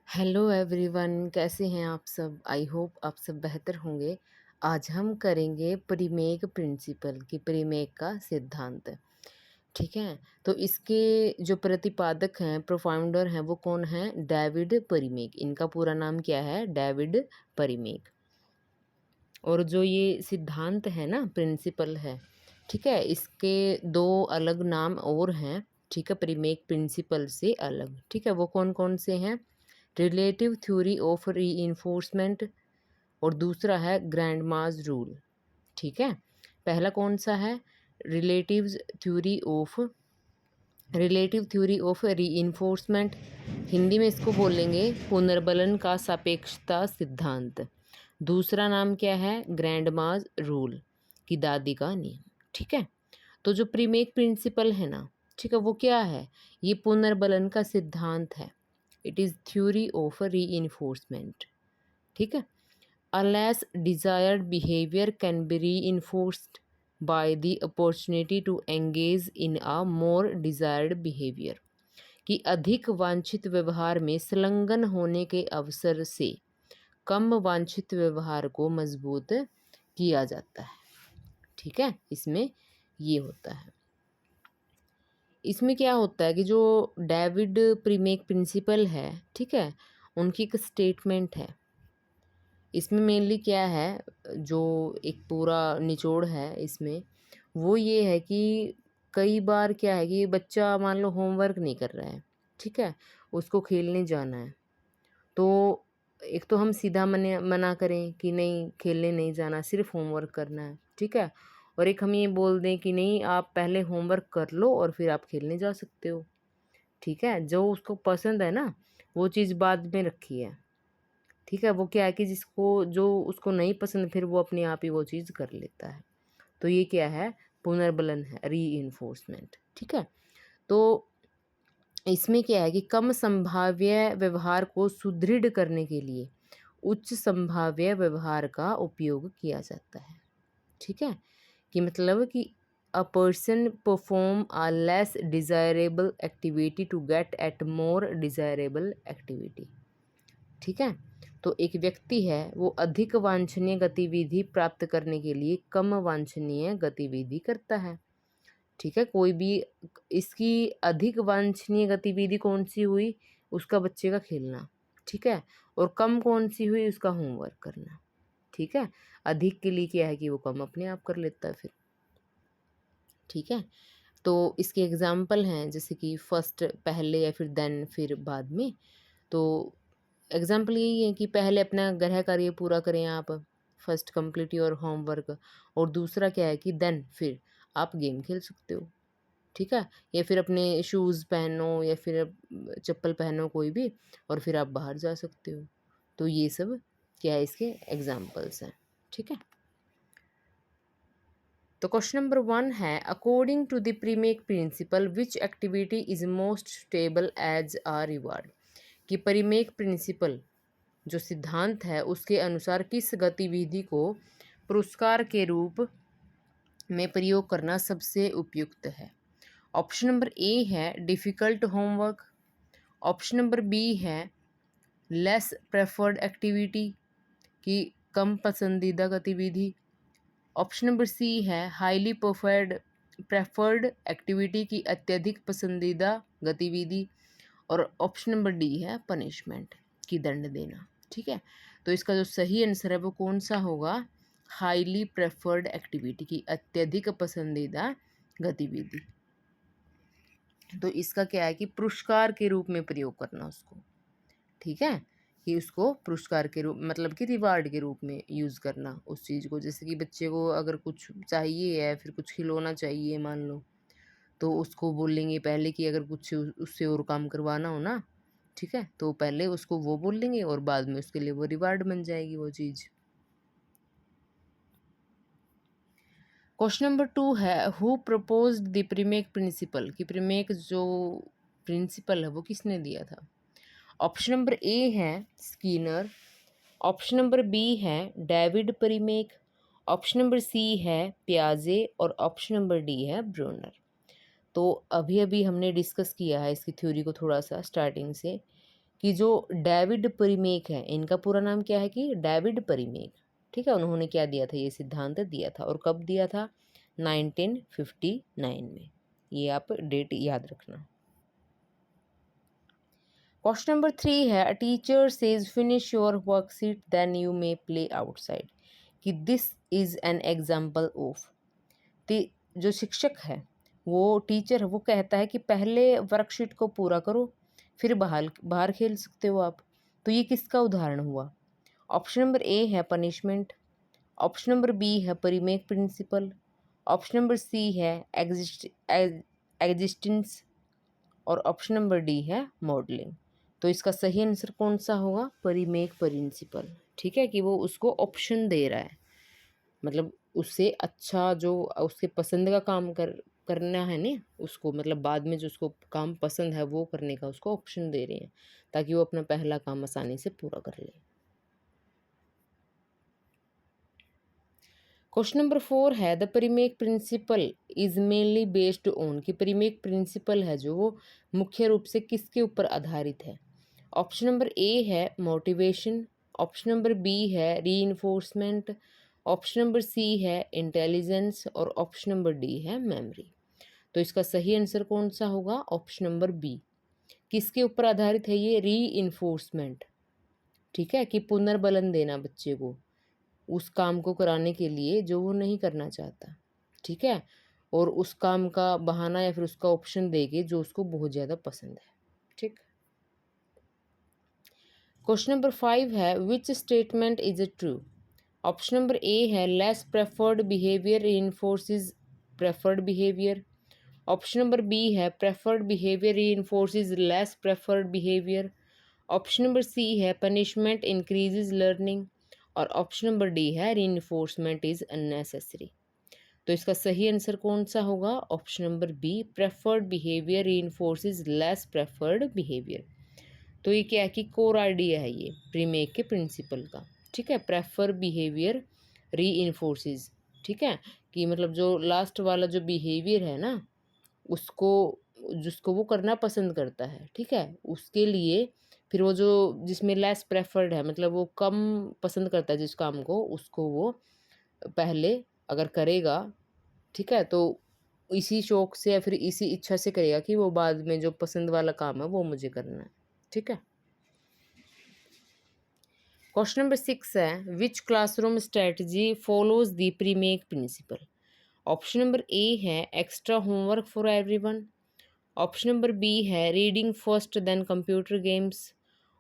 Hello everyone, कैसे हैं आप सब। आई होप आप सब बेहतर होंगे। आज हम करेंगे प्रीमेक प्रिंसिपल की प्रीमेक का सिद्धांत। ठीक है, तो इसके जो प्रतिपादक हैं, प्रोफाउंडर हैं, वो कौन हैं? डेविड प्रीमेक। इनका पूरा नाम क्या है? डेविड प्रीमेक। और जो ये सिद्धांत है ना, प्रिंसिपल है, ठीक है, इसके दो अलग नाम और हैं। ठीक है, प्रीमेक प्रिंसिपल से अलग। ठीक है, वो कौन कौन से हैं? रिलेटिव थ्योरी ऑफ रीइंफोर्समेंट और दूसरा है ग्रैंडमाज रूल। ठीक है, पहला कौन सा है? Relative theory of reinforcement. Hindi में इसको बोलेंगे पुनर्बलन का सापेक्षता सिद्धांत। दूसरा नाम क्या है? ग्रैंडमाज रूल की दादी का नियम। ठीक है, तो जो प्रीमेक प्रिंसिपल है ना, ठीक है, वो क्या है? ये पुनर्बलन का सिद्धांत है। It is theory of reinforcement. ठीक है, a less desired behavior can be reinforced by the opportunity to engage in a more desired behavior। कि अधिक वांछित व्यवहार में संलग्न होने के अवसर से कम वांछित व्यवहार को मजबूत किया जाता है। ठीक है, इसमें ये होता है। इसमें क्या होता है कि जो डेविड प्रीमेक प्रिंसिपल है, ठीक है, उनकी एक स्टेटमेंट है। इसमें मेनली क्या है, जो एक पूरा निचोड़ है इसमें, वो ये है कि कई बार क्या है कि बच्चा मान लो होमवर्क नहीं कर रहा है, ठीक है, उसको खेलने जाना है, तो एक तो हम सीधा मना करें कि नहीं खेलने नहीं जाना, सिर्फ होमवर्क करना है, ठीक है, और एक हम ये बोल दें कि नहीं आप पहले होमवर्क कर लो और फिर आप खेलने जा सकते हो। ठीक है, जो उसको पसंद है ना वो चीज़ बाद में रखी है। ठीक है, वो क्या है कि जिसको जो उसको नहीं पसंद फिर वो अपने आप ही वो चीज़ कर लेता है। तो ये क्या है? पुनर्बलन है, रीइंफोर्समेंट। ठीक है, तो इसमें क्या है कि कम संभाव्य व्यवहार को सुदृढ़ करने के लिए उच्च संभाव्य व्यवहार का उपयोग किया जाता है। ठीक है, कि मतलब कि a person perform a less desirable activity to get at more desirable activity. ठीक है, तो एक व्यक्ति है वो अधिक वांछनीय गतिविधि प्राप्त करने के लिए कम वांछनीय गतिविधि करता है। ठीक है, कोई भी इसकी अधिक वांछनीय गतिविधि कौन सी हुई? उसका बच्चे का खेलना। ठीक है, और कम कौन सी हुई? उसका होमवर्क करना। ठीक है, अधिक के लिए क्या है कि वो कम अपने आप कर लेता है फिर। ठीक है, तो इसके एग्जाम्पल हैं जैसे कि फर्स्ट पहले या फिर देन फिर बाद में। तो एग्जाम्पल यही है कि पहले अपना गृह कार्य पूरा करें आप, फर्स्ट कंप्लीट योर होमवर्क, और दूसरा क्या है कि देन फिर आप गेम खेल सकते हो। ठीक है, या फिर अपने शूज़ पहनो या फिर चप्पल पहनो कोई भी, और फिर आप बाहर जा सकते हो। तो ये सब क्या है, इसके एग्जाम्पल्स हैं। ठीक है, तो क्वेश्चन नंबर 1 है according to the Premack principle which activity is most stable as a reward. कि प्रीमेक प्रिंसिपल जो सिद्धांत है उसके अनुसार किस गतिविधि को पुरस्कार के रूप में प्रयोग करना सबसे उपयुक्त है। ऑप्शन नंबर ए है difficult homework. Option number B है लेस प्रेफर्ड एक्टिविटी की कम पसंदीदा गतिविधि। ऑप्शन नंबर सी है हाईली प्रेफर्ड एक्टिविटी की अत्यधिक पसंदीदा गतिविधि। और ऑप्शन नंबर डी है पनिशमेंट की दंड देना। ठीक है, तो इसका जो सही आंसर है वो कौन सा होगा? हाईली प्रेफर्ड एक्टिविटी की अत्यधिक पसंदीदा गतिविधि। तो इसका क्या है कि पुरस्कार के रूप में प्रयोग करना उसको। ठीक है, कि उसको पुरस्कार के रूप मतलब कि रिवार्ड के रूप में यूज़ करना उस चीज़ को। जैसे कि बच्चे को अगर कुछ चाहिए है, फिर कुछ खिलौना चाहिए मान लो, तो उसको बोलेंगे पहले कि अगर कुछ उससे और काम करवाना हो ना, ठीक है, तो पहले उसको वो बोल लेंगे और बाद में उसके लिए वो रिवार्ड बन जाएगी वो चीज़। क्वेश्चन नंबर 2 है who proposed the Premack principal. कि प्रीमेक जो प्रिंसिपल है वो किसने दिया था? ऑप्शन नंबर ए है स्कीनर। ऑप्शन नंबर बी है डेविड प्रीमेक। ऑप्शन नंबर सी है पियाजे और ऑप्शन नंबर डी है ब्रूनर। तो अभी अभी हमने डिस्कस किया है इसकी थ्योरी को थोड़ा सा स्टार्टिंग से, कि जो डेविड परिमेक है, इनका पूरा नाम क्या है कि डेविड परिमेक, ठीक है, उन्होंने क्या दिया था, ये सिद्धांत दिया था, और कब दिया था, 1959 में। ये आप डेट याद रखना। क्वेश्चन नंबर 3 है, a teacher says finish your worksheet then you may play outside, कि this is an example of. जो शिक्षक है, वो टीचर है, वो कहता है कि पहले वर्कशीट को पूरा करो, फिर बाहर बाहर खेल सकते हो आप। तो ये किसका उदाहरण हुआ? ऑप्शन नंबर ए है पनिशमेंट, ऑप्शन नंबर बी है परिमेक प्रिंसिपल, ऑप्शन नंबर सी है एग्जिस्टेंस, और ऑप्शन नंबर डी है मॉडलिंग। तो इसका सही आंसर कौन सा होगा? परिमेक प्रिंसिपल, ठीक है, कि वो उसको ऑप्शन दे रहा है, मतलब उससे अच्छा जो उसके पसंद का काम करना है ना उसको, मतलब बाद में जो उसको काम पसंद है वो करने का उसको ऑप्शन दे रहे हैं, ताकि वो अपना पहला काम आसानी से पूरा कर ले। क्वेश्चन नंबर 4 है, the Premack principle is mainly based on, कि परिमेक प्रिंसिपल है जो वो मुख्य रूप से किसके ऊपर आधारित है? ऑप्शन नंबर ए है मोटिवेशन, ऑप्शन नंबर बी है रीइंफोर्समेंट, ऑप्शन नंबर सी है इंटेलिजेंस, और ऑप्शन नंबर डी है मेमोरी। तो इसका सही आंसर कौन सा होगा? Option number B. किसके ऊपर आधारित है ये? रीइंफोर्समेंट, ठीक है, कि पुनर्बलन देना बच्चे को उस काम को कराने के लिए जो वो नहीं करना चाहता, ठीक है, और उस काम का बहाना या फिर उसका ऑप्शन देके जो उसको बहुत ज़्यादा पसंद है, ठीक। क्वेश्चन नंबर 5 है, which statement is a true? Option number A है less preferred behaviour reinforces preferred behaviour, option number B है preferred behaviour reinforces less preferred behaviour, option number C है पनिशमेंट इंक्रीजेज लर्निंग, और option number D है reinforcement is unnecessary. तो इसका सही answer कौन सा होगा? Option number B, preferred behaviour reinforces less preferred behaviour. तो ये क्या है कि कोर आइडिया है ये प्रीमेक के प्रिंसिपल का, ठीक है, प्रेफर बिहेवियर रीइंफोर्सेस, ठीक है, कि मतलब जो लास्ट वाला जो बिहेवियर है ना उसको, जिसको वो करना पसंद करता है, ठीक है, उसके लिए फिर वो जो जिसमें लेस प्रेफर्ड है, मतलब वो कम पसंद करता है जिस काम को, उसको वो पहले अगर करेगा, ठीक है, तो इसी शौक से या फिर इसी इच्छा से करेगा कि वो बाद में जो पसंद वाला काम है वो मुझे करना है, ठीक है। क्वेश्चन नंबर 6 है, which classroom strategy follows the Premack principle? Option number A है extra homework for everyone, option number B है reading first then computer games,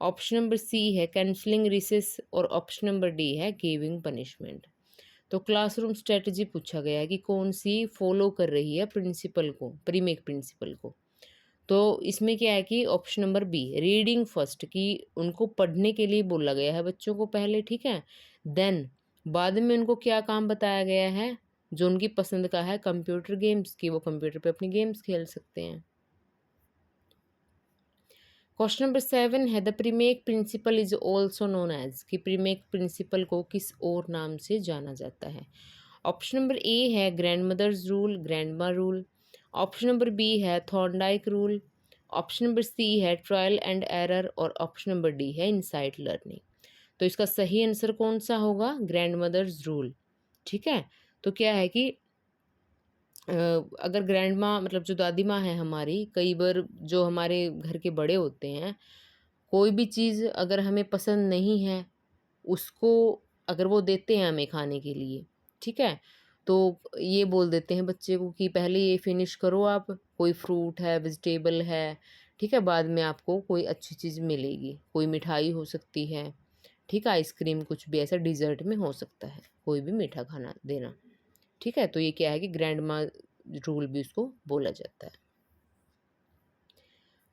option number C है कैंसलिंग रिसेस, और ऑप्शन नंबर डी है giving punishment. तो classroom strategy पूछा गया है कि कौन सी फॉलो कर रही है प्रिंसिपल को, प्रीमेक प्रिंसिपल को। तो इसमें क्या है कि option number B reading first, कि उनको पढ़ने के लिए बोला गया है बच्चों को पहले, ठीक है, देन बाद में उनको क्या काम बताया गया है जो उनकी पसंद का है, कंप्यूटर गेम्स, की वो कंप्यूटर पे अपनी गेम्स खेल सकते हैं। क्वेश्चन नंबर 7 है, the Premack principle is also known as, कि प्रीमेक प्रिंसिपल को किस और नाम से जाना जाता है? ऑप्शन नंबर ए है grandmother's rule, grandma rule, option number B है Thorndike rule, option number C है ट्रायल एंड एरर, और ऑप्शन नंबर डी है इनसाइट लर्निंग। तो इसका सही आंसर कौन सा होगा? ग्रैंड मदर्स रूल, ठीक है। तो क्या है कि अगर ग्रैंड माँ मतलब जो दादी माँ है हमारी, कई बार जो हमारे घर के बड़े होते हैं, कोई भी चीज़ अगर हमें पसंद नहीं है, उसको अगर वो देते हैं हमें खाने के लिए, ठीक है, तो ये बोल देते हैं बच्चे को कि पहले ये फिनिश करो आप, कोई फ्रूट है, वेजिटेबल है, ठीक है, बाद में आपको कोई अच्छी चीज़ मिलेगी, कोई मिठाई हो सकती है, ठीक है, आइसक्रीम, कुछ भी ऐसा डिज़र्ट में हो सकता है, कोई भी मीठा खाना देना, ठीक है। तो ये क्या है कि ग्रैंड माँ रूल भी उसको बोला जाता है।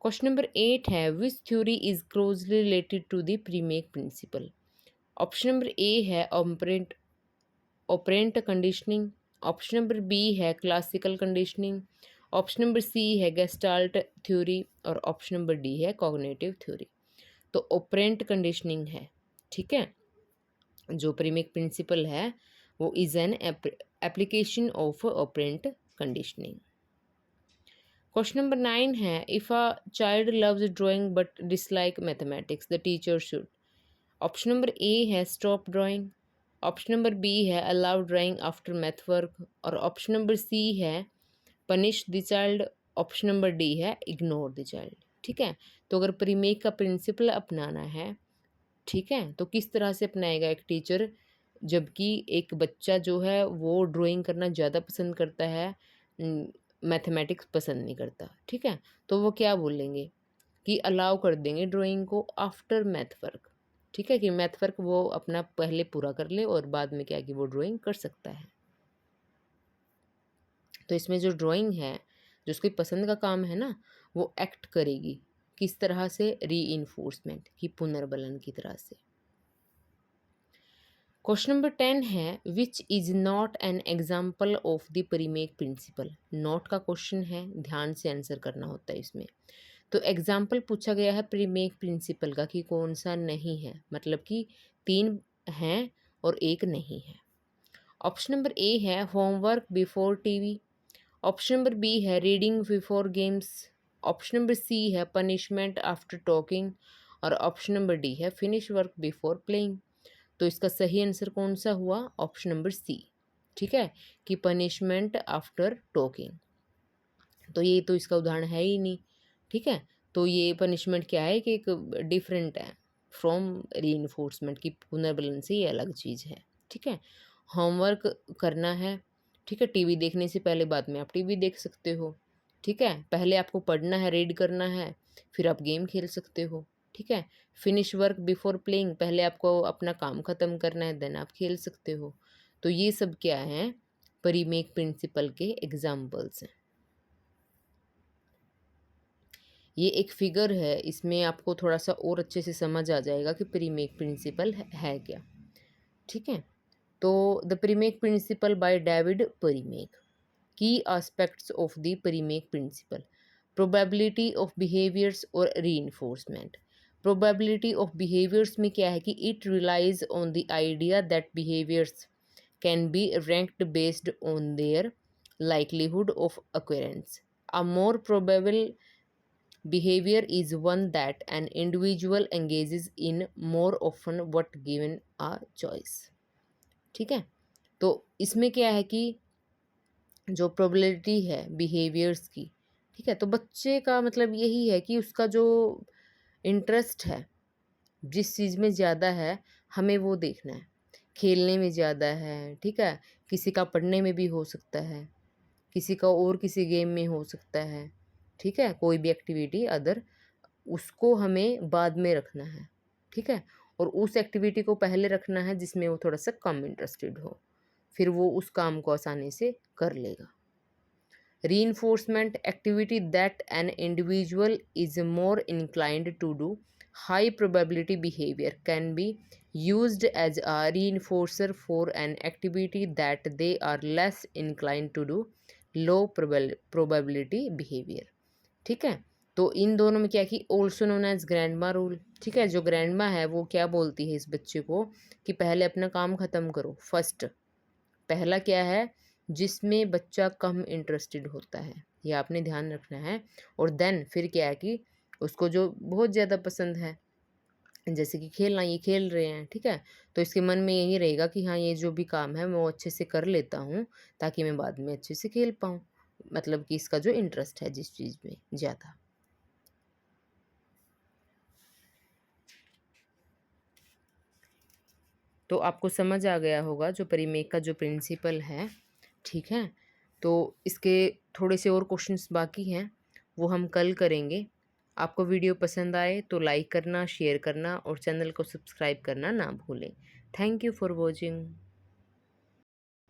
क्वेश्चन नंबर 8 है, which theory is closely related to the Premack principle? Option number A है operant conditioning, option number B है classical conditioning, option number C है गेस्टाल्ट थ्योरी, और ऑप्शन नंबर डी है कॉग्निटिव थ्योरी। तो operant conditioning है, ठीक है, जो प्रीमेक प्रिंसिपल है वो is an application of operant conditioning. Question number 9 है, if a child loves drawing but dislike mathematics the teacher should. Option number A है stop drawing, option number B है allow drawing after math work, और option number C है punish the child, option number D है ignore the child. ठीक है, तो अगर प्रीमेक का प्रिंसिपल अपनाना है, ठीक है, तो किस तरह से अपनाएगा एक टीचर, जबकि एक बच्चा जो है वो ड्राइंग करना ज़्यादा पसंद करता है, मैथमेटिक्स पसंद नहीं करता। ठीक है, तो वो क्या बोलेंगे कि अलाउ कर देंगे ड्राइंग को आफ्टर मैथ वर्क। ठीक है, कि मैथ वर्क वो अपना पहले पूरा कर ले और बाद में क्या कि वो ड्राइंग कर सकता है। तो इसमें जो ड्राइंग है, जो उसकी पसंद का काम है ना, वो एक्ट करेगी किस तरह से, रीइंफोर्समेंट की पुनर्बलन की तरह से। क्वेश्चन नंबर 10 है, which is not an example of the Premack principle. Not का क्वेश्चन है, ध्यान से आंसर करना होता है इसमें। तो एग्जाम्पल पूछा गया है प्रीमेक प्रिंसिपल का कि कौन सा नहीं है, मतलब कि 3 हैं और 1 नहीं है। ऑप्शन नंबर ए है homework before TV, option number B है reading before games, option number C है पनिशमेंट आफ्टर टॉकिंग, और ऑप्शन नंबर डी है फिनिश वर्क बिफोर प्लेइंग। तो इसका सही आंसर कौन सा हुआ, ऑप्शन नंबर सी। ठीक है, कि पनिशमेंट आफ्टर टॉकिंग। तो ये तो इसका उदाहरण है ही नहीं। ठीक है, तो ये पनिशमेंट क्या है कि एक डिफरेंट है फ्रॉम रीइंफोर्समेंट की, पुनर्बलन से ये अलग चीज़ है। ठीक है, होमवर्क करना है, ठीक है, टीवी देखने से पहले बाद में आप टीवी देख सकते हो। ठीक है, पहले आपको पढ़ना है, रीड करना है, फिर आप गेम खेल सकते हो। ठीक है, फिनिश वर्क बिफोर प्लेइंग, पहले आपको अपना काम ख़त्म करना है, देन आप खेल सकते हो। तो ये सब क्या है, प्रीमेक प्रिंसिपल के एग्जाम्पल्स हैं। ये एक फिगर है, इसमें आपको थोड़ा सा और अच्छे से समझ आ जाएगा कि प्रीमेक प्रिंसिपल है क्या। ठीक है, तो the Premack principle by David Premack. Key aspects of the Premack principle, probability of behaviours और रीइंफोर्समेंट। प्रोबेबिलिटी ऑफ बिहेवियर्स में क्या है कि it relies on the idea that behaviours can be ranked based on their likelihood of occurrence. A more probable behavior is one that an individual engages in more often what given a choice। ठीक है, तो इसमें क्या है कि जो probability है behaviours की, ठीक है, तो बच्चे का मतलब यही है कि उसका जो इंटरेस्ट है, जिस चीज़ में ज़्यादा है हमें वो देखना है। खेलने में ज़्यादा है, ठीक है, किसी का पढ़ने में भी हो सकता है, किसी का और किसी गेम में हो सकता है। ठीक है, कोई भी एक्टिविटी अदर, उसको हमें बाद में रखना है। ठीक है, और उस एक्टिविटी को पहले रखना है जिसमें वो थोड़ा सा कम इंटरेस्टेड हो, फिर वो उस काम को आसानी से कर लेगा। Reinforcement activity that an individual is more inclined to do, high probability behavior can be used as a reinforcer for an activity that they are less inclined to do, low probability behavior। ठीक है, तो इन दोनों में क्या कि also known as grandma rule. ठीक है, जो ग्रैंडमा है वो क्या बोलती है इस बच्चे को कि पहले अपना काम ख़त्म करो। फर्स्ट, पहला क्या है, जिसमें बच्चा कम इंटरेस्टेड होता है, ये आपने ध्यान रखना है। और देन फिर क्या है कि उसको जो बहुत ज़्यादा पसंद है, जैसे कि खेलना, ये खेल रहे हैं, ठीक है, तो इसके मन में यही रहेगा कि हाँ ये जो भी काम है मैं वो अच्छे से कर लेता हूँ ताकि मैं बाद में अच्छे से खेल पाऊँ। मतलब कि इसका जो इंटरेस्ट है जिस चीज़ में ज़्यादा। तो आपको समझ आ गया होगा जो प्रीमेक का जो प्रिंसिपल है। ठीक है, तो इसके थोड़े से और क्वेश्चंस बाकी हैं, वो हम कल करेंगे। आपको वीडियो पसंद आए तो लाइक करना, शेयर करना और चैनल को सब्सक्राइब करना ना भूलें। Thank you for watching.